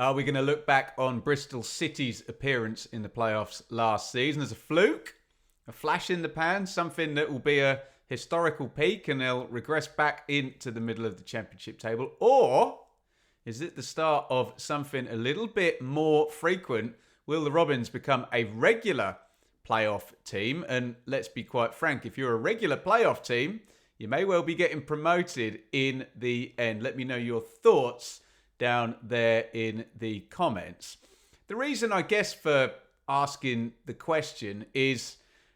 Are we going to look back on Bristol City's appearance in the playoffs last season as a fluke, a flash in the pan, something that will be a historical peak and they'll regress back into the middle of the championship table? Or is it the start of something a little bit more frequent? Will the Robins become a regular playoff team? And let's be quite frank, if you're a regular playoff team, you may well be getting promoted in the end. Let me know your thoughts down there in the comments. The reason, I guess, for asking the question is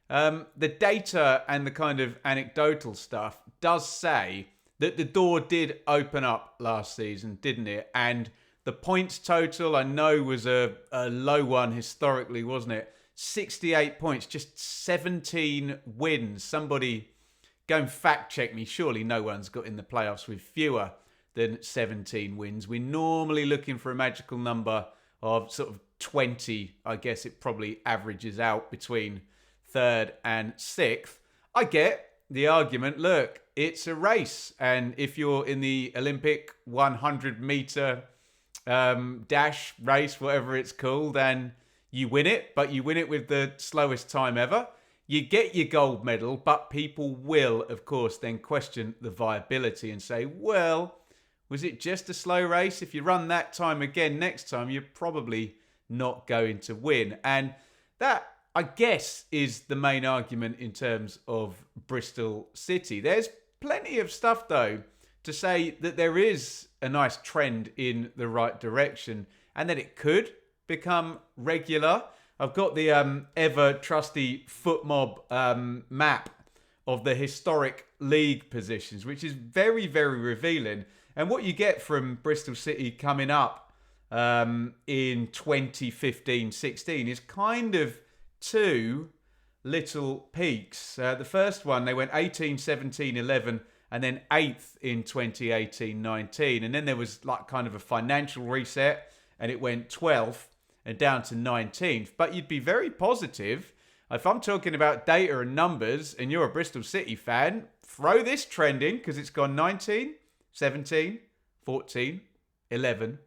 the data and the kind of anecdotal stuff does say that the door did open up last season, didn't it? And the points total, I know, was a low one historically, wasn't it? 68 points, just 17 wins. Somebody go and fact check me. Surely no one's got in the playoffs with fewer than 17 wins. We're normally looking for a magical number of sort of 20. I guess it probably averages out between third and sixth. I get the argument. Look, it's a race. And if you're in the Olympic 100 meter dash race, whatever it's called, and you win it, but you win it with the slowest time ever, you get your gold medal, but people will, of course, then question the viability and say, well, was it just a slow race? If you run that time again next time, you're probably not going to win. And that, I guess, is the main argument in terms of Bristol City. There's plenty of stuff, though, to say that there is a nice trend in the right direction and that it could become regular. I've got the ever trusty foot mob map of the historic league positions, which is very, very revealing. And what you get from Bristol City coming up in 2015-16 is kind of two little peaks. The first one, they went 18, 17, 11, and then 8th in 2018-19. And then there was like kind of a financial reset, and it went 12th. And down to 19th. But you'd be very positive. If I'm talking about data and numbers and you're a Bristol City fan, throw this trend in because it's gone 19, 17, 14, 11,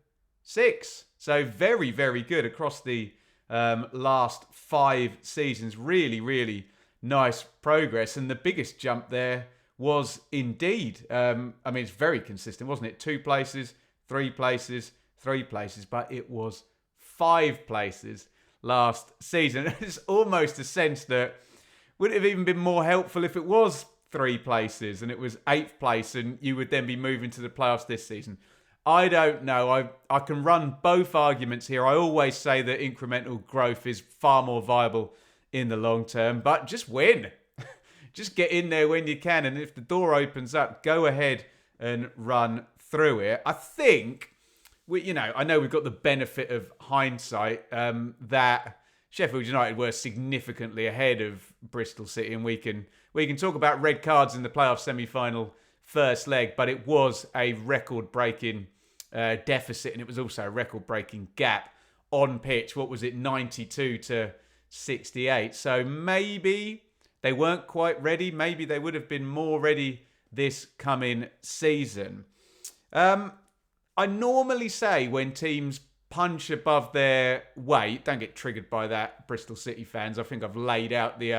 6. So very, very good across the last 5 seasons. Really, really nice progress. And the biggest jump there was indeed, I mean, it's very consistent, wasn't it? 2 places, 3 places, 3 places, but it was 5 places last season. It's almost a sense that would it have even been more helpful if it was 3 places and it was 8th place and you would then be moving to the playoffs this season. I don't know. I can run both arguments here. I always say that incremental growth is far more viable in the long term, but just win. Just get in there when you can. And if the door opens up, go ahead and run through it. I think I know we've got the benefit of hindsight that Sheffield United were significantly ahead of Bristol City, and we can talk about red cards in the playoff semi-final first leg, but it was a record-breaking deficit, and it was also a record-breaking gap on pitch. What was it, 92 to 68? So maybe they weren't quite ready. Maybe they would have been more ready this coming season. I normally say when teams punch above their weight, don't get triggered by that, Bristol City fans. I think I've laid out the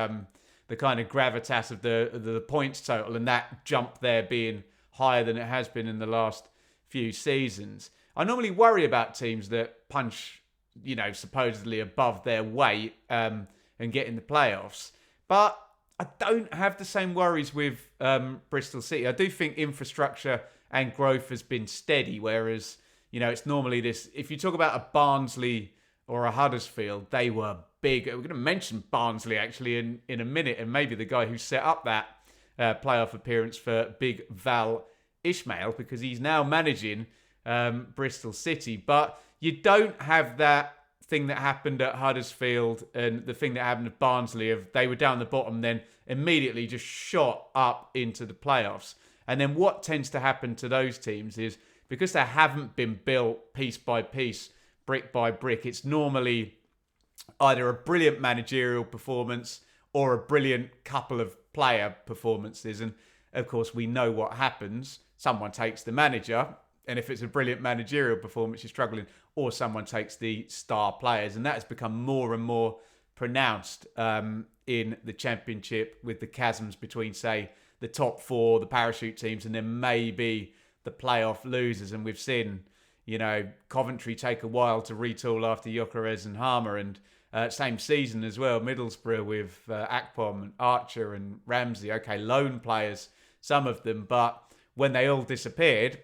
kind of gravitas of the points total and that jump there being higher than it has been in the last few seasons. I normally worry about teams that punch, supposedly above their weight and get in the playoffs. But I don't have the same worries with Bristol City. I do think infrastructure and growth has been steady, whereas, it's normally this. If you talk about a Barnsley or a Huddersfield, they were big. We're going to mention Barnsley, actually, in a minute, and maybe the guy who set up that playoff appearance for Big Val Ishmael, because he's now managing Bristol City. But you don't have that thing that happened at Huddersfield and the thing that happened at Barnsley of they were down the bottom, then immediately just shot up into the playoffs. And then what tends to happen to those teams is because they haven't been built piece by piece, brick by brick, it's normally either a brilliant managerial performance or a brilliant couple of player performances. And of course, we know what happens. Someone takes the manager, And if it's a brilliant managerial performance, you're struggling, or someone takes the star players. And that has become more and more pronounced in the Championship, with the chasms between, say, the top four, the parachute teams, and then maybe the playoff losers. And we've seen, Coventry take a while to retool after Gyökeres and Harmer, and same season as well, Middlesbrough with Akpom and Archer and Ramsey. Okay, lone players, some of them, but when they all disappeared,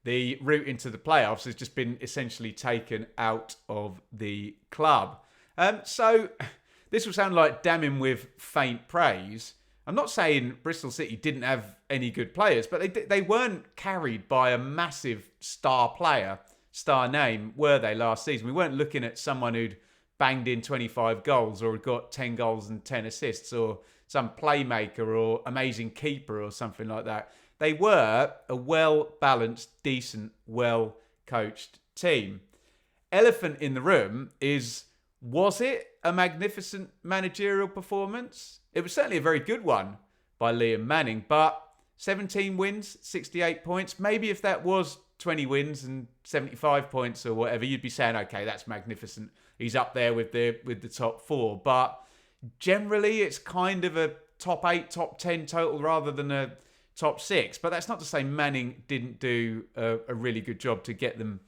the route into the playoffs has just been essentially taken out of the club. So this will sound like damning with faint praise. I'm not saying Bristol City didn't have any good players, but they weren't carried by a massive star player, star name, were they, last season? We weren't looking at someone who'd banged in 25 goals or had got 10 goals and 10 assists, or some playmaker or amazing keeper or something like that. They were a well-balanced, decent, well-coached team. Elephant in the room is, was it a magnificent managerial performance? It was certainly a very good one by Liam Manning, but 17 wins, 68 points. Maybe if that was 20 wins and 75 points or whatever, you'd be saying, okay, that's magnificent. He's up there with the top four. But generally, it's kind of a top 8, top 10 total rather than a top 6. But that's not to say Manning didn't do a really good job to get them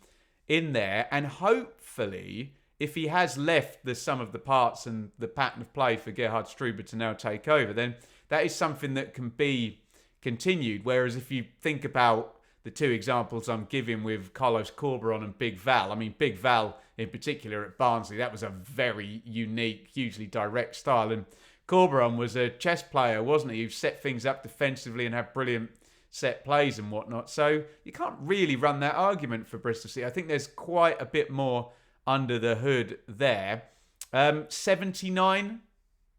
in there. And hopefully, if he has left the sum of the parts and the pattern of play for Gerhard Struber to now take over, then that is something that can be continued. Whereas if you think about the two examples I'm giving with Carlos Corberan and Big Val, I mean, Big Val in particular at Barnsley, that was a very unique, hugely direct style. And Corberan was a chess player, wasn't he? Who set things up defensively and had brilliant set plays and whatnot. So you can't really run that argument for Bristol City. I think there's quite a bit more under the hood there. 79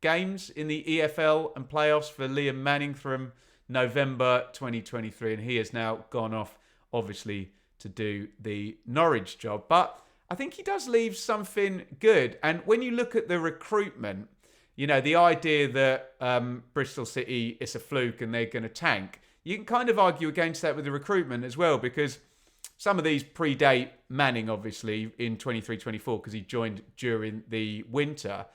games in the EFL and playoffs for Liam Manning from November 2023, and he has now gone off, obviously, to do the Norwich job. But I think he does leave something good. And when you look at the recruitment, the idea that Bristol City is a fluke and they're going to tank, you can kind of argue against that with the recruitment as well, because some of these predate Manning, obviously, in 23-24, because he joined during the winter.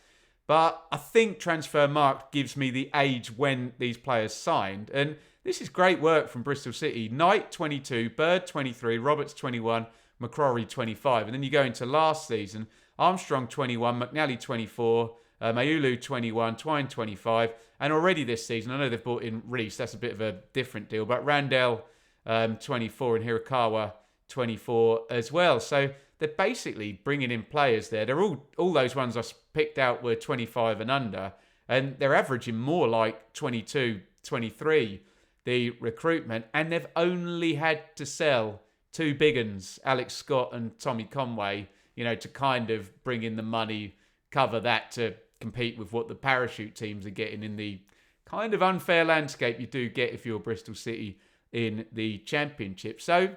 But I think Transfermarkt gives me the age when these players signed. And this is great work from Bristol City. Knight, 22, Bird, 23, Roberts, 21, McCrory, 25. And then you go into last season, Armstrong, 21, McNally, 24, Mayulu, 21, Twine, 25. And already this season, I know they've brought in Reese, that's a bit of a different deal, but Randell, 24, and Hirakawa, 24 as well. So they're basically bringing in players there. They're all those ones I picked out were 25 and under, and they're averaging more like 22, 23, the recruitment, and they've only had to sell two big uns, Alex Scott and Tommy Conway, to kind of bring in the money, cover that to compete with what the parachute teams are getting in the kind of unfair landscape you do get if you're Bristol City in the Championship. So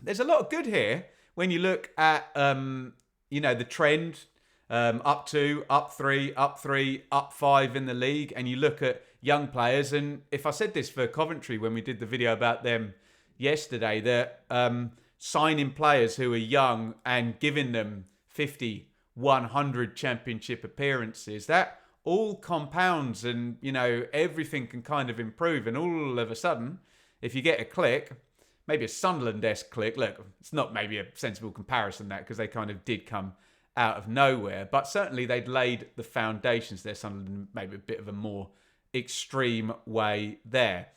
there's a lot of good here when you look at, the trend, up 2, up 3, up 3, up 5 in the league, and you look at young players. And if I said this for Coventry when we did the video about them yesterday, that signing players who are young and giving them 50, 100 Championship appearances, that all compounds and, everything can kind of improve. And all of a sudden, if you get a click, maybe a Sunderland-esque click. Look, it's not maybe a sensible comparison that, because they kind of did come out of nowhere. But certainly they'd laid the foundations there. Sunderland maybe a bit of a more extreme way there.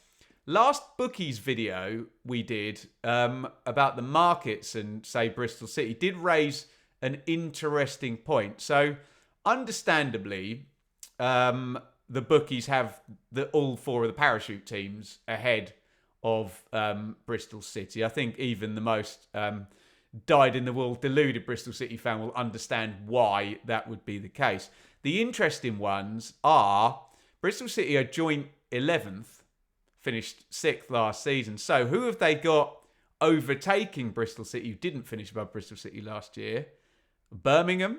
Last Bookies video we did about the markets and, say, Bristol City did raise an interesting point. So, understandably, the Bookies have all four of the parachute teams ahead of Bristol City. I think even the most dyed-in-the-wool, deluded Bristol City fan will understand why that would be the case. The interesting ones are Bristol City are joint 11th, finished 6th last season. So who have they got overtaking Bristol City, who didn't finish above Bristol City last year? Birmingham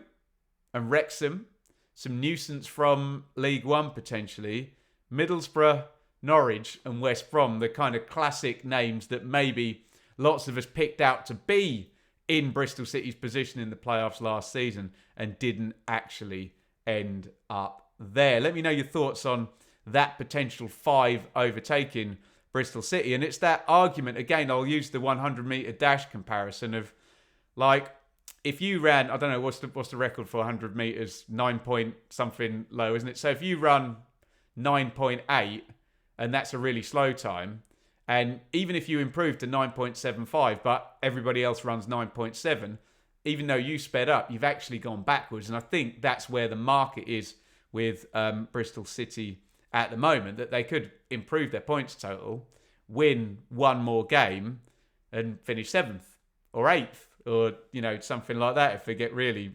and Wrexham, some nuisance from League One potentially. Middlesbrough, Norwich and West Brom, the kind of classic names that maybe lots of us picked out to be in Bristol City's position in the playoffs last season and didn't actually end up there. Let me know your thoughts on that potential 5 overtaking Bristol City. And it's that argument, again, I'll use the 100-metre dash comparison of, like, if you ran, I don't know, what's the record for 100 metres? 9 point something low, isn't it? So if you run 9.8, and that's a really slow time, and even if you improve to 9.75, but everybody else runs 9.7, even though you sped up, you've actually gone backwards. And I think that's where the market is with Bristol City at the moment, that they could improve their points total, win one more game, and finish 7th or 8th. Or, you know, something like that if they get really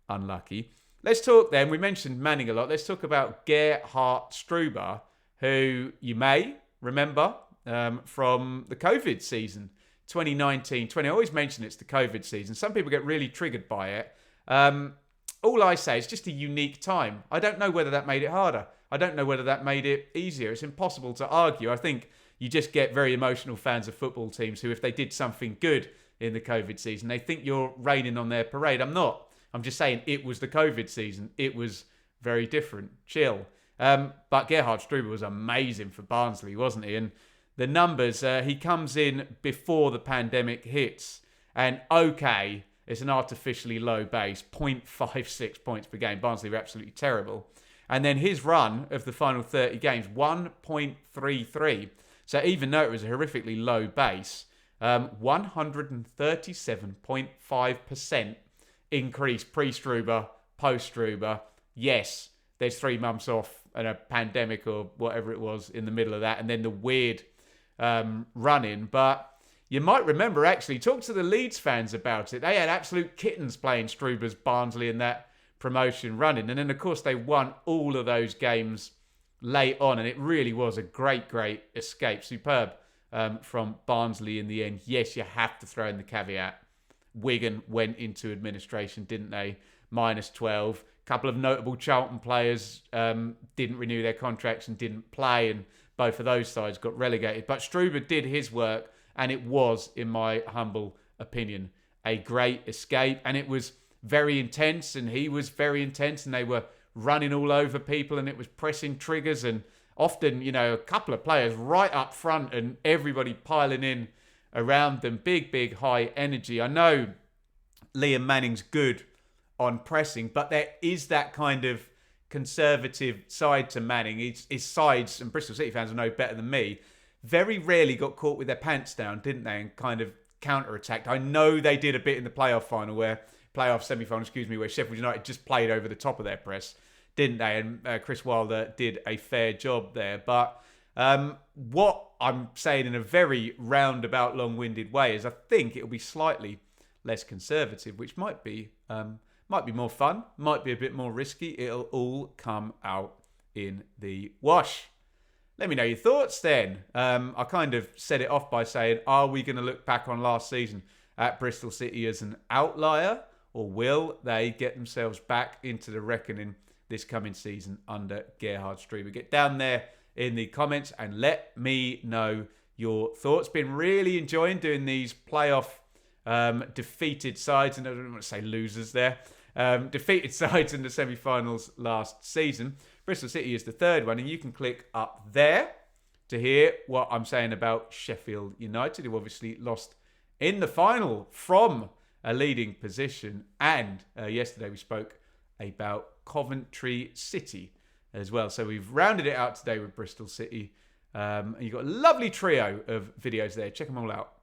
unlucky. Let's talk then. We mentioned Manning a lot. Let's talk about Gerhard Struber, who you may remember from the COVID season, 2019-20. I always mention it's the COVID season. Some people get really triggered by it. All I say is just a unique time. I don't know whether that made it harder. I don't know whether that made it easier. It's impossible to argue. I think you just get very emotional fans of football teams who, if they did something good in the COVID season, they think you're raining on their parade. I'm not. I'm just saying it was the COVID season. It was very different. Chill. But Gerhard Struber was amazing for Barnsley, wasn't he? And the numbers, he comes in before the pandemic hits. And okay, it's an artificially low base, 0.56 points per game. Barnsley were absolutely terrible. And then his run of the final 30 games, 1.33. So even though it was a horrifically low base, 137.5% increase pre-Struber, post-Struber. Yes, there's 3 months off and a pandemic or whatever it was in the middle of that, and then the weird run-in. But you might remember, actually, talk to the Leeds fans about it. They had absolute kittens playing Struber's Barnsley in that promotion run-in. And then, of course, they won all of those games late on, and it really was a great, great escape. Superb. From Barnsley in the end. Yes, you have to throw in the caveat. Wigan went into administration, didn't they? -12. A couple of notable Charlton players didn't renew their contracts and didn't play, and both of those sides got relegated. But Struber did his work, and it was, in my humble opinion, a great escape. And it was very intense, and he was very intense, and they were running all over people, and it was pressing triggers, and often, you know, a couple of players right up front and everybody piling in around them. Big, big, high energy. I know Liam Manning's good on pressing, but there is that kind of conservative side to Manning. His sides, and Bristol City fans will know better than me, very rarely got caught with their pants down, didn't they? And kind of counter-attacked. I know they did a bit in the playoff semi-final, where Sheffield United just played over the top of their press, didn't they? And Chris Wilder did a fair job there. But what I'm saying in a very roundabout, long-winded way is I think it'll be slightly less conservative, which might be more fun, might be a bit more risky. It'll all come out in the wash. Let me know your thoughts then. I kind of set it off by saying, are we going to look back on last season at Bristol City as an outlier, or will they get themselves back into the reckoning this coming season under Gerhard Struber? Get down there in the comments and let me know your thoughts. Been really enjoying doing these playoff defeated sides, and I don't want to say losers there, defeated sides in the semi-finals last season. Bristol City is the third one, and you can click up there to hear what I'm saying about Sheffield United, who obviously lost in the final from a leading position. And yesterday we spoke about Coventry City as well. So we've rounded it out today with Bristol City. And you've got a lovely trio of videos there. Check them all out.